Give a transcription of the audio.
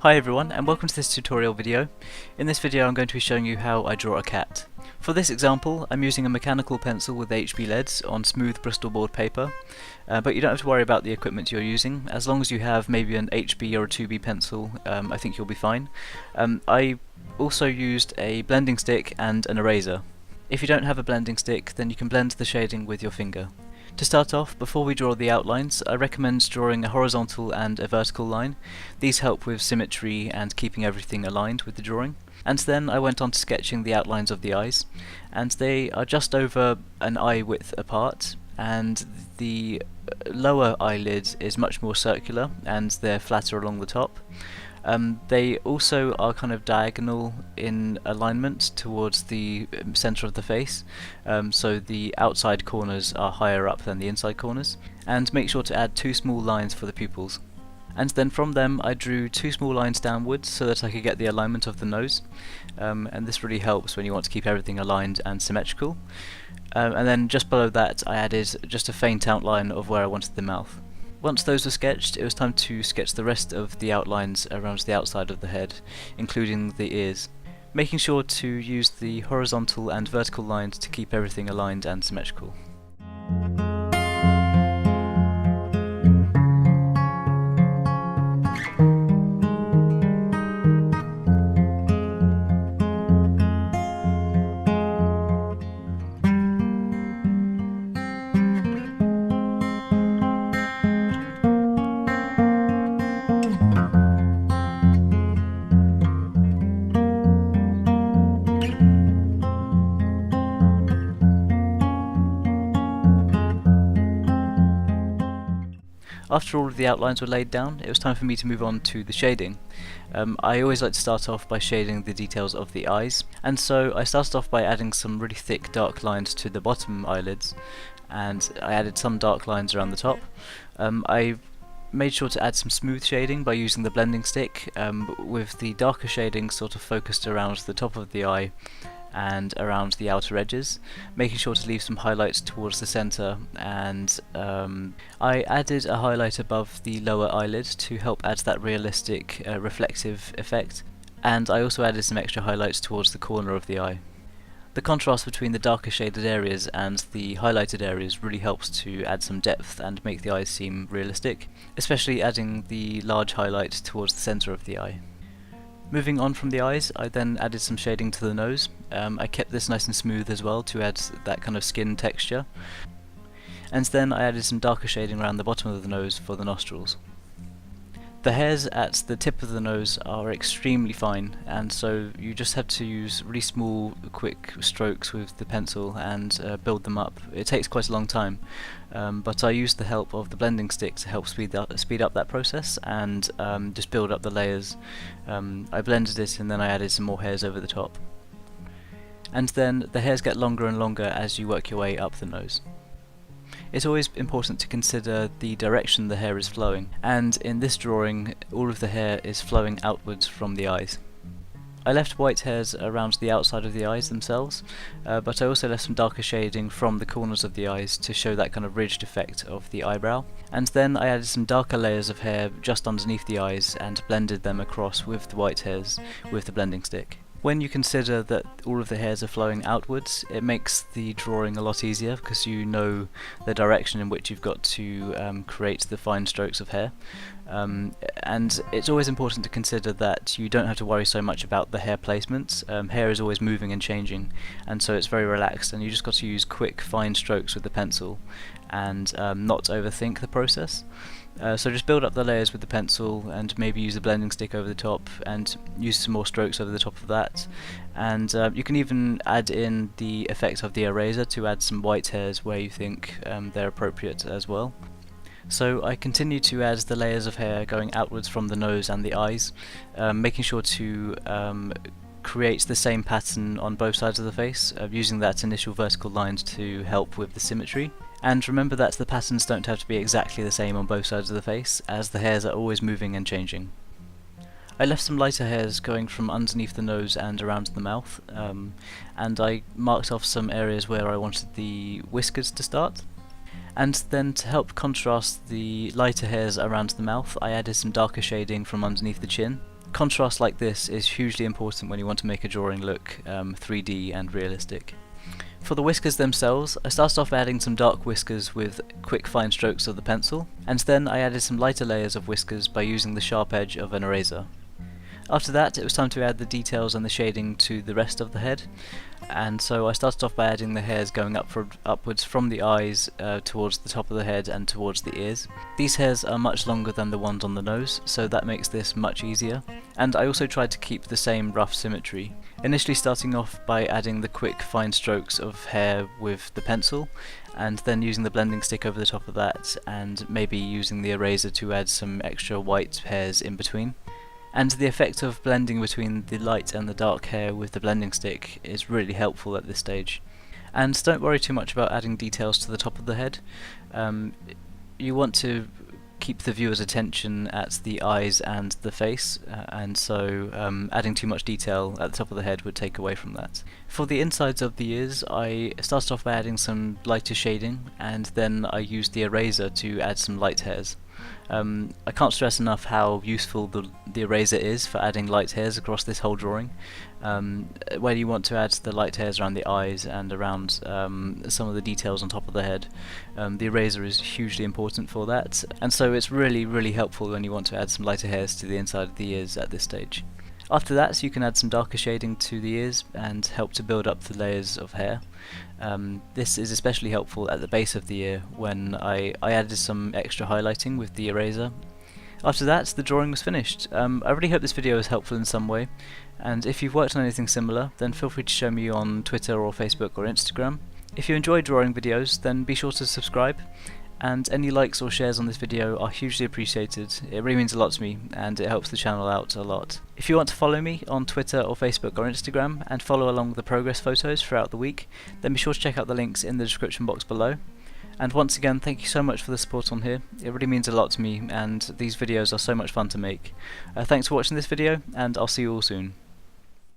Hi everyone, and welcome to this tutorial video. In this video I'm going to be showing you how I draw a cat. For this example I'm using a mechanical pencil with HB leads on smooth Bristol board paper, but you don't have to worry about the equipment you're using. As long as you have maybe an HB or a 2B pencil, I think you'll be fine. I also used a blending stick and an eraser. If you don't have a blending stick, then you can blend the shading with your finger. To start off, before we draw the outlines, I recommend drawing a horizontal and a vertical line. These help with symmetry and keeping everything aligned with the drawing. And then I went on to sketching the outlines of the eyes, and they are just over an eye width apart, and the lower eyelid is much more circular and they're flatter along the top. They also are kind of diagonal in alignment towards the center of the face, so the outside corners are higher up than the inside corners. And make sure to add two small lines for the pupils. And then from them I drew two small lines downwards so that I could get the alignment of the nose, and this really helps when you want to keep everything aligned and symmetrical. And then just below that I added just a faint outline of where I wanted the mouth. Once those were sketched, it was time to sketch the rest of the outlines around the outside of the head, including the ears, making sure to use the horizontal and vertical lines to keep everything aligned and symmetrical. After all of the outlines were laid down, it was time for me to move on to the shading. I always like to start off by shading the details of the eyes, and so I started off by adding some really thick dark lines to the bottom eyelids, and I added some dark lines around the top. I made sure to add some smooth shading by using the blending stick, with the darker shading sort of focused around the top of the eye and around the outer edges, making sure to leave some highlights towards the center, and I added a highlight above the lower eyelid to help add that realistic reflective effect, and I also added some extra highlights towards the corner of the eye. The contrast between the darker shaded areas and the highlighted areas really helps to add some depth and make the eyes seem realistic, especially adding the large highlight towards the center of the eye. Moving on from the eyes, I then added some shading to the nose. I kept this nice and smooth as well to add that kind of skin texture. And then I added some darker shading around the bottom of the nose for the nostrils. The hairs at the tip of the nose are extremely fine, and so you just have to use really small, quick strokes with the pencil and build them up. It takes quite a long time, but I used the help of the blending stick to help speed up that process and just build up the layers. I blended it and then I added some more hairs over the top. And then the hairs get longer and longer as you work your way up the nose. It's always important to consider the direction the hair is flowing, and in this drawing all of the hair is flowing outwards from the eyes. I left white hairs around the outside of the eyes themselves, but I also left some darker shading from the corners of the eyes to show that kind of ridged effect of the eyebrow. And then I added some darker layers of hair just underneath the eyes and blended them across with the white hairs with the blending stick. When you consider that all of the hairs are flowing outwards, it makes the drawing a lot easier because you know the direction in which you've got to create the fine strokes of hair. And it's always important to consider that you don't have to worry so much about the hair placements. Hair is always moving and changing, and so it's very relaxed, and you just got to use quick fine strokes with the pencil and not overthink the process. So just build up the layers with the pencil and maybe use the blending stick over the top and use some more strokes over the top of that. And you can even add in the effect of the eraser to add some white hairs where you think they're appropriate as well. So I continue to add the layers of hair going outwards from the nose and the eyes, making sure to create the same pattern on both sides of the face, using that initial vertical lines to help with the symmetry. And remember that the patterns don't have to be exactly the same on both sides of the face, as the hairs are always moving and changing. I left some lighter hairs going from underneath the nose and around the mouth, and I marked off some areas where I wanted the whiskers to start. And then to help contrast the lighter hairs around the mouth, I added some darker shading from underneath the chin. Contrast like this is hugely important when you want to make a drawing look 3D and realistic. For the whiskers themselves, I started off adding some dark whiskers with quick fine strokes of the pencil, and then I added some lighter layers of whiskers by using the sharp edge of an eraser. After that, it was time to add the details and the shading to the rest of the head, and so I started off by adding the hairs going upwards from the eyes towards the top of the head and towards the ears. These hairs are much longer than the ones on the nose, so that makes this much easier, and I also tried to keep the same rough symmetry, initially starting off by adding the quick fine strokes of hair with the pencil, and then using the blending stick over the top of that, and maybe using the eraser to add some extra white hairs in between. And the effect of blending between the light and the dark hair with the blending stick is really helpful at this stage. And don't worry too much about adding details to the top of the head. You want to keep the viewer's attention at the eyes and the face, and so adding too much detail at the top of the head would take away from that. For the insides of the ears, I started off by adding some lighter shading, and then I used the eraser to add some light hairs. I can't stress enough how useful the eraser is for adding light hairs across this whole drawing. Where you want to add the light hairs around the eyes and around some of the details on top of the head, the eraser is hugely important for that, and so it's really helpful when you want to add some lighter hairs to the inside of the ears at this stage. After that, you can add some darker shading to the ears and help to build up the layers of hair. This is especially helpful at the base of the ear when I added some extra highlighting with the eraser. After that, the drawing was finished. I really hope this video is helpful in some way, and if you've worked on anything similar, then feel free to show me on Twitter or Facebook or Instagram. If you enjoy drawing videos, then be sure to subscribe, and any likes or shares on this video are hugely appreciated. It really means a lot to me, and it helps the channel out a lot. If you want to follow me on Twitter or Facebook or Instagram and follow along with the progress photos throughout the week, then be sure to check out the links in the description box below. And once again, thank you so much for the support on here. It really means a lot to me, and these videos are so much fun to make. Thanks for watching this video, and I'll see you all soon.